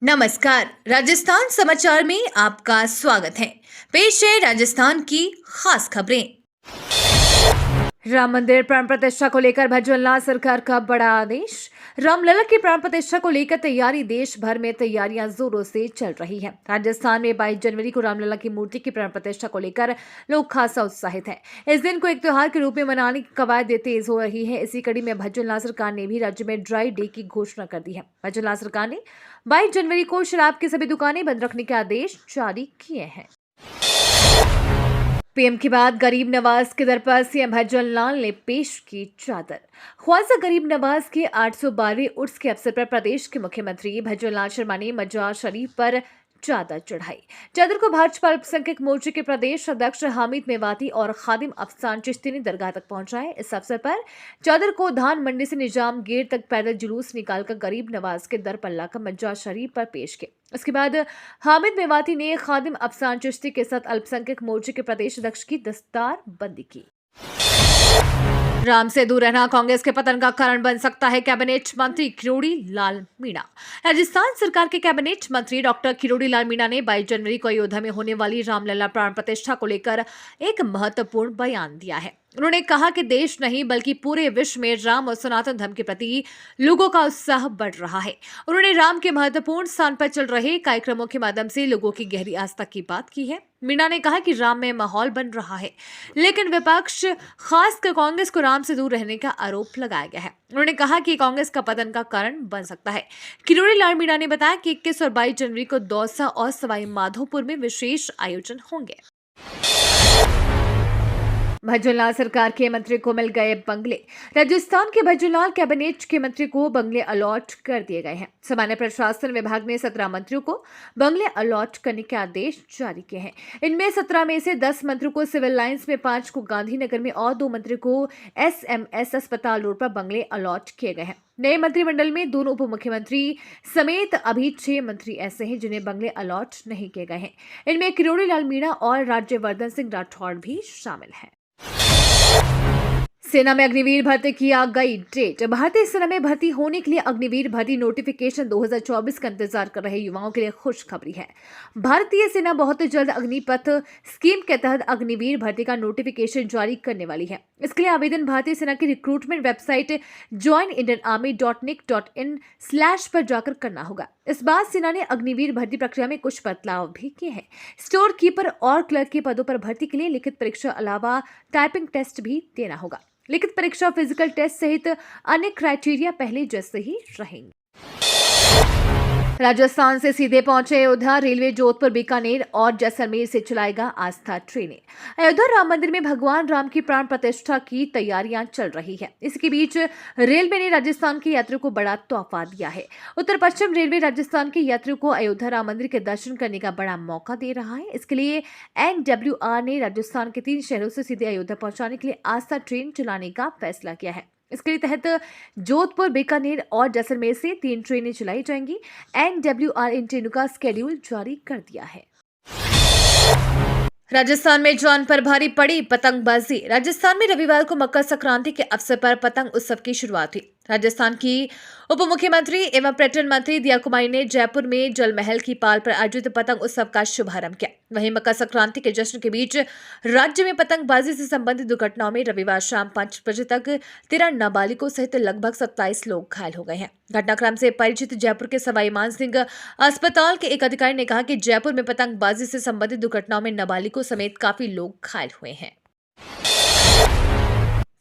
नमस्कार। राजस्थान समाचार में आपका स्वागत है। पेश है राजस्थान की खास खबरें। राम मंदिर प्राण प्रतिष्ठा को लेकर भजनलाल सरकार का बड़ा आदेश। रामलला की प्राण प्रतिष्ठा को लेकर तैयारी देश भर में तैयारियां जोरों से चल रही हैं। राजस्थान में 22 जनवरी को रामलला की मूर्ति की प्राण प्रतिष्ठा को लेकर लोग खासा उत्साहित हैं। इस दिन को एक त्योहार के रूप में मनाने की कवायद तेज हो रही है। इसी कड़ी में भजनलाल सरकार ने भी राज्य में ड्राई डे की घोषणा कर दी है। भजनलाल सरकार ने 22 जनवरी को शराब की सभी दुकानें बंद रखने के आदेश जारी किए हैं। पीएम के बाद गरीब नवाज के दर पर सीएम भजनलाल ने पेश की चादर। ख्वाजा गरीब नवाज के 812वें उर्स के अवसर पर प्रदेश के मुख्यमंत्री भजनलाल शर्मा ने मजार शरीफ पर चादर चढ़ाई। चादर को भाजपा अल्पसंख्यक मोर्चे के प्रदेश अध्यक्ष हामिद मेवाती और खादिम अफसान चिश्ती ने दरगाह तक पहुंचाए। इस अवसर पर चादर को धान मंडी से निजाम गेट तक पैदल जुलूस निकालकर गरीब नवाज के दर पर लाकर मजार शरीफ पर पेश किए। इसके बाद हामिद मेवाती ने खादिम अफसान चिश्ती के साथ अल्पसंख्यक मोर्चे के प्रदेश अध्यक्ष की दस्तार बंदी की। राम से दूर रहना कांग्रेस के पतन का कारण बन सकता है, कैबिनेट मंत्री किरोड़ी लाल मीणा। राजस्थान सरकार के कैबिनेट मंत्री डॉक्टर किरोड़ी लाल मीणा ने 22 जनवरी को अयोध्या में होने वाली रामलला प्राण प्रतिष्ठा को लेकर एक महत्वपूर्ण बयान दिया है। उन्होंने कहा कि देश नहीं बल्कि पूरे विश्व में राम और सनातन धर्म के प्रति लोगों का उत्साह बढ़ रहा है। उन्होंने राम के महत्वपूर्ण स्थान पर चल रहे कार्यक्रमों के माध्यम से लोगों की गहरी आस्था की बात की है। मीणा ने कहा कि राम में माहौल बन रहा है, लेकिन विपक्ष खासकर कांग्रेस को राम से दूर रहने का आरोप लगाया गया है। उन्होंने कहा कि कांग्रेस का पतन का कारण बन सकता है। किरोड़ी लाल मीणा ने बताया कि 21 और 22 जनवरी को दौसा और सवाई माधोपुर में विशेष आयोजन होंगे। भजनलाल सरकार के मंत्री को मिल गए बंगले। राजस्थान के भजनलाल कैबिनेट के मंत्री को बंगले अलॉट कर दिए गए हैं। सामान्य प्रशासन विभाग ने 17 मंत्रियों को बंगले अलॉट करने के आदेश जारी किए हैं। इनमें 17 में से 10 मंत्रियों को सिविल लाइंस में, 5 को गांधीनगर में और 2 मंत्रियों को SMS अस्पताल रोड पर बंगले अलॉट किए गए हैं। नए मंत्रिमंडल में 2 उप मुख्यमंत्री समेत अभी 6 मंत्री ऐसे हैं जिन्हें बंगले अलॉट नहीं किए गए हैं। इनमें किरोड़ी लाल मीणा और राज्यवर्धन सिंह राठौड़ भी शामिल हैं। सेना में अग्निवीर भर्ती की आ गई डेट। भारतीय सेना में भर्ती होने के लिए अग्निवीर भर्ती नोटिफिकेशन 2024 का इंतजार कर रहे युवाओं के लिए खुशखबरी है। भारतीय सेना बहुत जल्द अग्निपथ स्कीम के तहत अग्निवीर भर्ती का नोटिफिकेशन जारी करने वाली है। इसके लिए आवेदन भारतीय सेना की रिक्रूटमेंट वेबसाइट joinindianarmy.nic.in/ पर जाकर करना होगा। इस बार सेना ने अग्निवीर भर्ती प्रक्रिया में कुछ बदलाव भी किए हैं। स्टोर कीपर और क्लर्क के पदों पर भर्ती के लिए लिखित परीक्षा अलावा टाइपिंग टेस्ट भी देना होगा। लिखित परीक्षा, फिजिकल टेस्ट सहित अन्य क्राइटेरिया पहले जैसे ही रहेंगे। राजस्थान से सीधे पहुंचे अयोध्या। रेलवे जोधपुर, बीकानेर और जैसलमेर से चलाएगा आस्था ट्रेनें। अयोध्या राम मंदिर में भगवान राम की प्राण प्रतिष्ठा की तैयारियां चल रही है। इसके बीच रेलवे ने राजस्थान के यात्रियों को बड़ा तोहफा दिया है। उत्तर पश्चिम रेलवे राजस्थान के यात्रियों को अयोध्या राम मंदिर के दर्शन करने का बड़ा मौका दे रहा है। इसके लिए NWR ने राजस्थान के 3 शहरों से सीधे अयोध्या पहुंचाने के लिए आस्था ट्रेन चलाने का फैसला किया है। इसके तहत जोधपुर, बीकानेर और जैसलमेर से 3 ट्रेनें चलाई जाएंगी। NWR इन ट्रेनों का स्केड्यूल जारी कर दिया है। राजस्थान में जान पर भारी पड़ी पतंगबाजी। राजस्थान में रविवार को मकर संक्रांति के अवसर पर पतंग उत्सव की शुरुआत हुई। राजस्थान की उप मुख्यमंत्री एवं पर्यटन मंत्री दिया कुमारी ने जयपुर में जल महल की पाल पर आयोजित पतंग उत्सव का शुभारंभ किया। वहीं मकर संक्रांति के जश्न के बीच राज्य में पतंगबाजी से संबंधित दुर्घटनाओं में रविवार शाम 5 बजे तक 13 नाबालिगों सहित लगभग 27 लोग घायल हो गए हैं। घटनाक्रम से परिचित जयपुर के सवाई मानसिंह अस्पताल के एक अधिकारी ने कहा कि जयपुर में पतंगबाजी से संबंधित दुर्घटनाओं में नाबालिगों समेत काफी लोग घायल हुए हैं।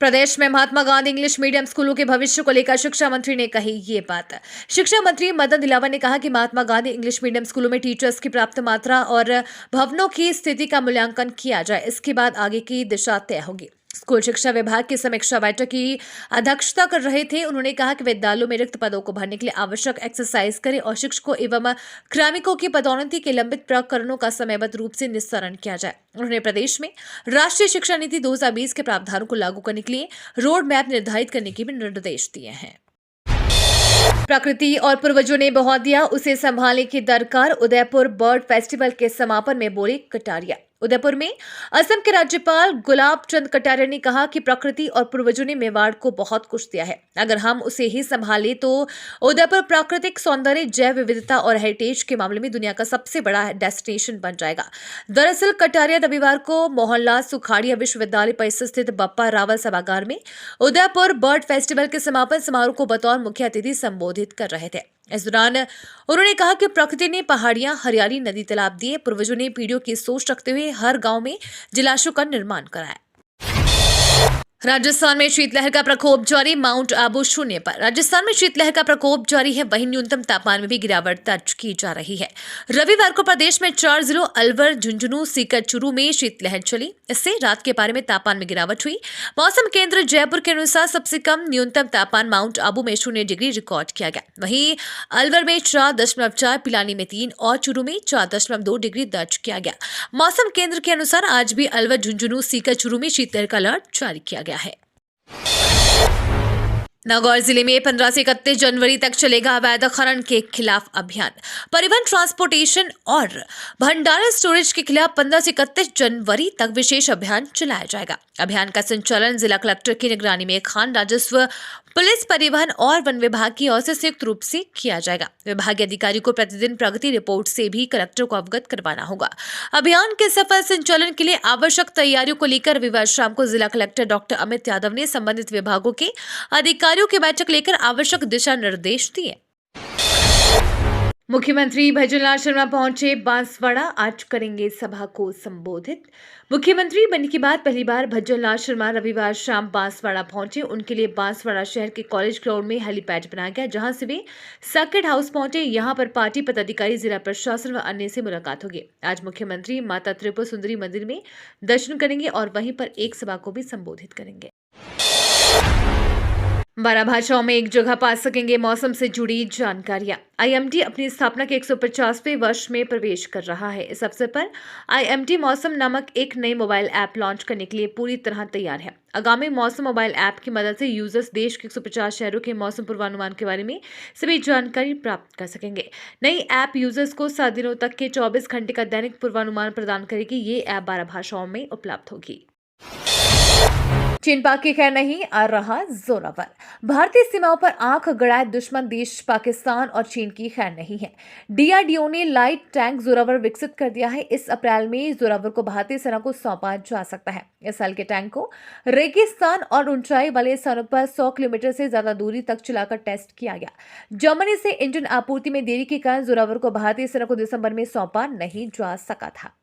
प्रदेश में महात्मा गांधी इंग्लिश मीडियम स्कूलों के भविष्य को लेकर शिक्षा मंत्री ने कही ये बात। शिक्षा मंत्री मदन दिलावर ने कहा कि महात्मा गांधी इंग्लिश मीडियम स्कूलों में टीचर्स की प्राप्त मात्रा और भवनों की स्थिति का मूल्यांकन किया जाए। इसके बाद आगे की दिशा तय होगी। स्कूल शिक्षा विभाग की समीक्षा बैठक की अध्यक्षता कर रहे थे। उन्होंने कहा कि विद्यालयों में रिक्त पदों को भरने के लिए आवश्यक एक्सरसाइज करें और शिक्षकों एवं क्रमिकों की पदोन्नति के लंबित प्रकरणों का समयबद्ध रूप से निस्तारण किया जाए। उन्होंने प्रदेश में राष्ट्रीय शिक्षा नीति 2020 के प्रावधानों को लागू करने के लिए रोड मैप निर्धारित करने के भी निर्देश दिए हैं। प्रकृति और पूर्वजों ने बहा दिया, उसे संभालने की दरकार। उदयपुर बर्ड फेस्टिवल के समापन में बोले कटारिया। उदयपुर में असम के राज्यपाल गुलाब चंद कटारिया ने कहा कि प्रकृति और पूर्वजों ने मेवाड़ को बहुत कुछ दिया है। अगर हम उसे ही संभाले तो उदयपुर प्राकृतिक सौंदर्य, जैव विविधता और हेरिटेज के मामले में दुनिया का सबसे बड़ा डेस्टिनेशन बन जाएगा। दरअसल कटारिया रविवार को मोहनलाल सुखाड़िया विश्वविद्यालय परिसर स्थित बप्पा रावल सभागार में उदयपुर बर्ड फेस्टिवल के समापन समारोह को बतौर मुख्य अतिथि संबोधित कर रहे थे। इस दौरान उन्होंने कहा कि प्रकृति ने पहाड़ियां, हरियाली, नदी, तालाब दिए। पूर्वजों ने पीढ़ियों की सोच रखते हुए हर गांव में जलाशयों का निर्माण कराया। राजस्थान में शीतलहर का प्रकोप जारी, माउंट आबू शून्य पर। राजस्थान में शीतलहर का प्रकोप जारी है, वहीं न्यूनतम तापमान में भी गिरावट दर्ज की जा रही है। रविवार को प्रदेश में 4 जिलों अलवर, झुंझुनू, सीकर, चूरू में शीतलहर चली। इससे रात के पारे में तापमान में गिरावट हुई। मौसम केंद्र जयपुर के अनुसार सबसे कम न्यूनतम तापमान माउंट आबू में 0 डिग्री रिकॉर्ड किया गया। वहीं अलवर में 4.4, पिलानी में 3 और चूरू में 4.2 डिग्री दर्ज किया गया। मौसम केंद्र के अनुसार आज भी अलवर, झुंझुनू, सीकर, चूरू में शीतलहर का अलर्ट जारी किया गया है। नागौर जिले में 15 से 31 जनवरी तक चलेगा अवैध खनन के खिलाफ अभियान। परिवहन, ट्रांसपोर्टेशन और भंडारण स्टोरेज के खिलाफ 15 से 31 जनवरी तक विशेष अभियान चलाया जाएगा। अभियान का संचालन जिला कलेक्टर की निगरानी में खान राजस्व, पुलिस, परिवहन और वन विभाग की ओर से संयुक्त रूप से किया जाएगा। विभागीय अधिकारी को प्रतिदिन प्रगति रिपोर्ट से भी कलेक्टर को अवगत करवाना होगा। अभियान के सफल संचालन के लिए आवश्यक तैयारियों को लेकर रविवार शाम को जिला कलेक्टर डॉक्टर अमित यादव ने संबंधित विभागों के अधिकारियों की बैठक लेकर आवश्यक दिशा निर्देश दिए। मुख्यमंत्री भजनलाल शर्मा पहुंचे बांसवाड़ा, आज करेंगे सभा को संबोधित। मुख्यमंत्री बनने के बाद पहली बार भजनलाल शर्मा रविवार शाम बांसवाड़ा पहुंचे। उनके लिए बांसवाड़ा शहर के कॉलेज ग्राउंड में हेलीपैड बनाया गया, जहां से वे सर्किट हाउस पहुंचे। यहां पर पार्टी पदाधिकारी, जिला प्रशासन व अन्य से मुलाकात होगी। आज मुख्यमंत्री माता त्रिपुर सुंदरी मंदिर में दर्शन करेंगे और वहीं पर एक सभा को भी संबोधित करेंगे। 12 भाषाओं में एक जगह पा सकेंगे मौसम से जुड़ी जानकारियां। आईएमडी अपनी स्थापना के 150वें वर्ष में प्रवेश कर रहा है। इस अवसर पर आईएमडी मौसम नामक एक नई मोबाइल ऐप लॉन्च करने के लिए पूरी तरह तैयार है। आगामी मौसम मोबाइल ऐप की मदद से यूजर्स देश के 150 शहरों के मौसम पूर्वानुमान के बारे में सभी जानकारी प्राप्त कर सकेंगे। नई ऐप यूजर्स को 7 दिनों तक के 24 घंटे का दैनिक पूर्वानुमान प्रदान करेगी। ये ऐप 12 भाषाओं में उपलब्ध होगी। चीन पाक की खैर नहीं, आ रहा जोरावर। भारतीय सीमाओं पर आंख गड़ाए दुश्मन देश पाकिस्तान और चीन की खैर नहीं है। डीआरडीओ ने लाइट टैंक जोरावर विकसित कर दिया है। इस अप्रैल में जोरावर को भारतीय सेना को सौंपा जा सकता है। इस साल के टैंक को रेगिस्तान और ऊंचाई वाले स्थानों पर 100 किलोमीटर से ज्यादा दूरी तक चलाकर टेस्ट किया गया। जर्मनी से इंजन आपूर्ति में देरी के कारण जोरावर को भारतीय सेना को दिसंबर में सौंपा नहीं जा सका था।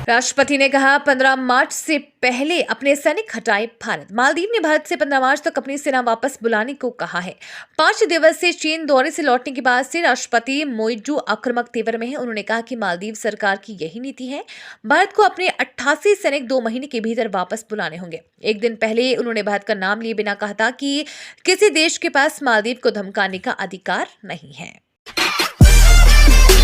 राष्ट्रपति ने कहा 15 मार्च से पहले अपने सैनिक हटाए भारत। मालदीव ने भारत से 15 मार्च तक अपनी सेना वापस बुलाने को कहा है। 5 दिवसीय चीन दौरे से लौटने के बाद से राष्ट्रपति मोइजू आक्रामक तेवर में है। उन्होंने कहा कि मालदीव सरकार की यही नीति है। भारत को अपने 88 सैनिक 2 महीने के भीतर वापस बुलाने होंगे। एक दिन पहले उन्होंने भारत का नाम लिए बिना कहा था कि किसी देश के पास मालदीव को धमकाने का अधिकार नहीं है।